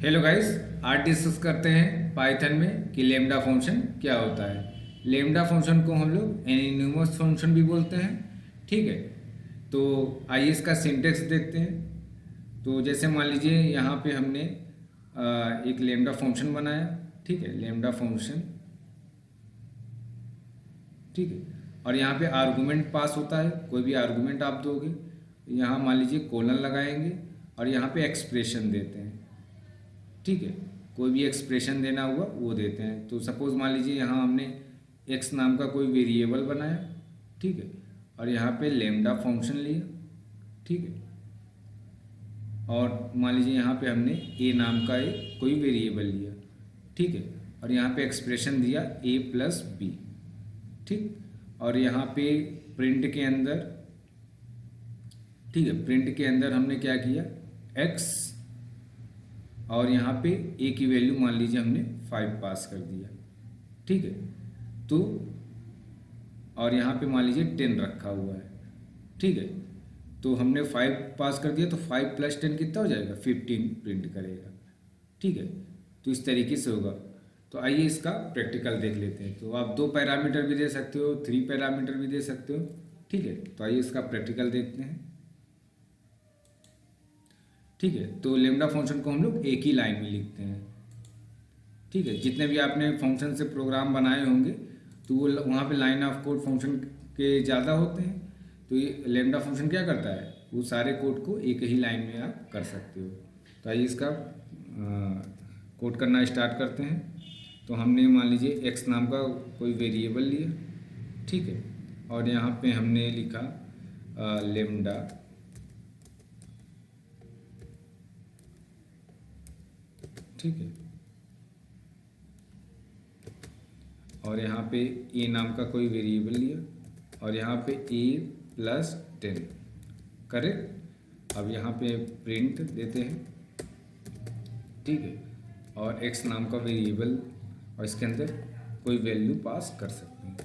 Hello guys, आज discuss करते हैं पाइथन में कि लेमडा फंक्शन क्या होता है। लेमडा फंक्शन को हम लोग एनिमोस फंक्शन भी बोलते हैं। ठीक है, तो आइए इसका सिंटेक्स देखते हैं। तो जैसे मान लीजिए यहाँ पे हमने एक लेमडा फंक्शन बनाया। ठीक है, लेमडा फंक्शन। ठीक है, और यहाँ पे आर्गुमेंट पास होता है, कोई भी आर्गुमेंट आप दोगे। यहाँ मान लीजिए कोलन लगाएंगे और यहाँ पे एक्सप्रेशन देते हैं। ठीक है, कोई भी एक्सप्रेशन देना हुआ वो देते हैं। तो सपोज़ मान लीजिए यहाँ हमने एक्स नाम का कोई वेरिएबल बनाया। ठीक है, और यहाँ पे लेमडा फंक्शन लिया। ठीक है, और मान लीजिए यहाँ पे हमने ए नाम का एक कोई वेरिएबल लिया। ठीक है, और यहाँ पे एक्सप्रेशन दिया ए प्लस बी। ठीक, और यहाँ पे प्रिंट के अंदर, ठीक है, प्रिंट के अंदर हमने क्या किया, एक्स, और यहाँ पे ए की वैल्यू मान लीजिए हमने 5 पास कर दिया। ठीक है, तो और यहाँ पे मान लीजिए 10 रखा हुआ है। ठीक है, तो हमने 5 पास कर दिया, तो 5 प्लस 10 कितना हो जाएगा, 15 प्रिंट करेगा। ठीक है, तो इस तरीके से होगा। तो आइए इसका प्रैक्टिकल देख लेते हैं। तो आप 2 पैरामीटर भी दे सकते हो, 3 पैरामीटर भी दे सकते हो। ठीक है, तो आइए इसका प्रैक्टिकल देखते हैं। ठीक है, तो लेमडा फंक्शन को हम लोग एक ही लाइन में लिखते हैं। ठीक है, जितने भी आपने फंक्शन से प्रोग्राम बनाए होंगे तो वो वहाँ पे लाइन ऑफ कोड फंक्शन के ज़्यादा होते हैं। तो ये लेमडा फंक्शन क्या करता है, वो सारे कोड को एक ही लाइन में आप कर सकते हो। तो आइए इसका कोड करना स्टार्ट करते हैं। तो हमने मान लीजिए एक्स नाम का कोई वेरिएबल लिया। ठीक है, और यहाँ पे हमने लिखा लेमडा। ठीक है, और यहाँ पे ए नाम का कोई वेरिएबल लिया और यहाँ पे ए प्लस 10। करेक्ट, अब यहाँ पे प्रिंट देते हैं। ठीक है, और एक्स नाम का वेरिएबल और इसके अंदर कोई वैल्यू पास कर सकते हैं।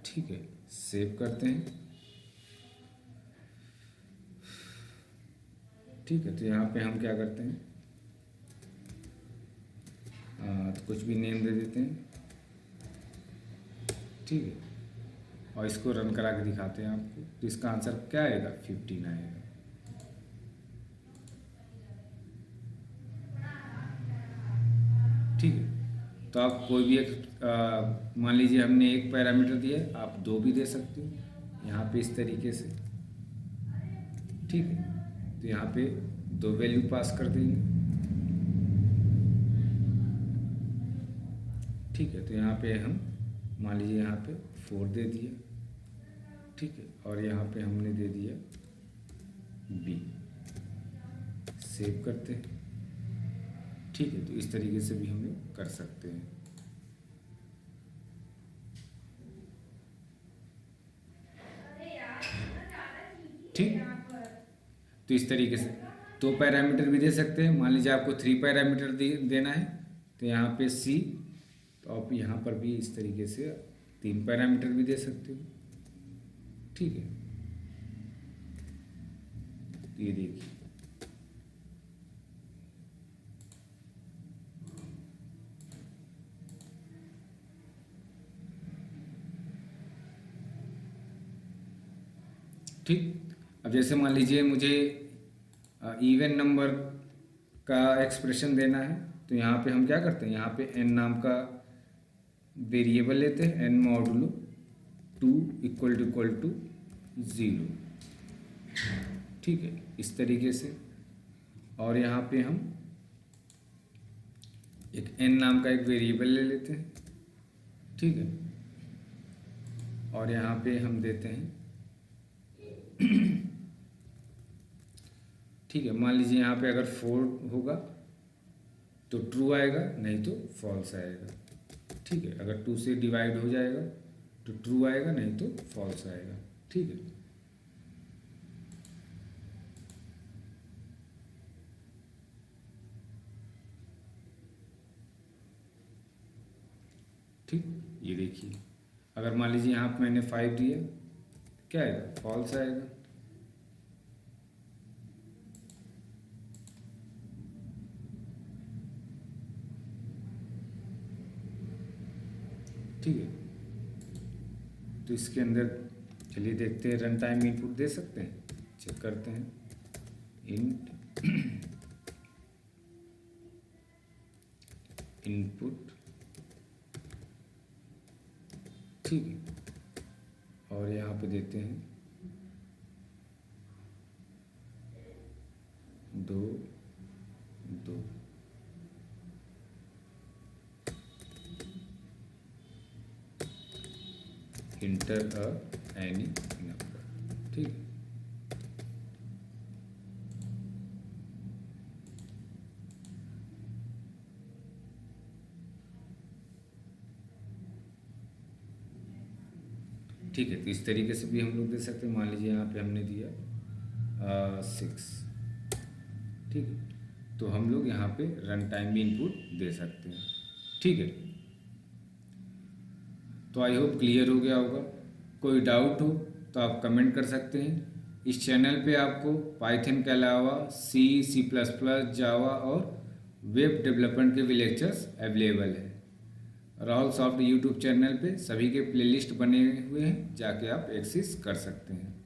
ठीक है, सेव करते हैं। ठीक है, तो यहाँ पे हम क्या करते हैं, तो कुछ भी नेम दे देते हैं। ठीक है, और इसको रन करा के दिखाते हैं आपको। तो इसका आंसर क्या आएगा, 15 आएगा। ठीक है, तो आप कोई भी एक मान लीजिए हमने एक पैरामीटर दिया है, आप 2 भी दे सकते हो यहाँ पे इस तरीके से। ठीक है, तो यहाँ पे 2 वैल्यू पास कर देंगे। ठीक है, तो यहाँ पे हम मान लीजिए यहाँ पे 4 दे दिया। ठीक है, और यहाँ पे हमने दे दिया बी। सेव करते हैं। ठीक है, तो इस तरीके से भी हम लोग कर सकते हैं। ठीक, तो इस तरीके से 2 पैरामीटर भी दे सकते हैं। मान लीजिए आपको 3 पैरामीटर देना है, तो यहाँ पे सी, तो आप यहाँ पर भी इस तरीके से 3 पैरामीटर भी दे सकते हो। ठीक है, तो ये देखिए, ठीक। अब जैसे मान लीजिए मुझे इवन नंबर का एक्सप्रेशन देना है, तो यहाँ पे हम क्या करते हैं, यहाँ पे n नाम का वेरिएबल लेते हैं, n मॉडुलो 2 इक्वल टू 0। ठीक है, इस तरीके से। और यहाँ पे हम एक n नाम का एक वेरिएबल ले लेते हैं। ठीक है, और यहाँ पे हम देते हैं ठीक है, मान लीजिए यहाँ पे अगर 4 होगा तो ट्रू आएगा, नहीं तो फॉल्स आएगा। ठीक है, अगर 2 से डिवाइड हो जाएगा तो ट्रू आएगा, नहीं तो फॉल्स आएगा। ठीक है, ठीक, ये देखिए, अगर मान लीजिए यहाँ पे मैंने 5 दिया, क्या आएगा, फॉल्स आएगा। ठीक है। तो इसके अंदर चलिए देखते हैं, रन टाइम इनपुट दे सकते हैं, चेक करते हैं। इंट इनपुट, ठीक है, और यहाँ पे देते हैं 2 2। इंटर एनी नंबर, ठीक है। ठीक है, तो इस तरीके से भी हम लोग दे सकते हैं। मान लीजिए यहाँ पे हमने दिया 6, ठीक है, तो हम लोग यहाँ पे रन टाइम भी इनपुट दे सकते हैं, ठीक है। तो आई होप क्लियर हो गया होगा। कोई डाउट हो तो आप कमेंट कर सकते हैं। इस चैनल पे आपको पाइथन के अलावा C++, जावा और वेब डेवलपमेंट के भी लेक्चर्स अवेलेबल है। राहुल सॉफ्ट यूट्यूब चैनल पे सभी के प्लेलिस्ट बने हुए हैं, जाके आप एक्सेस कर सकते हैं।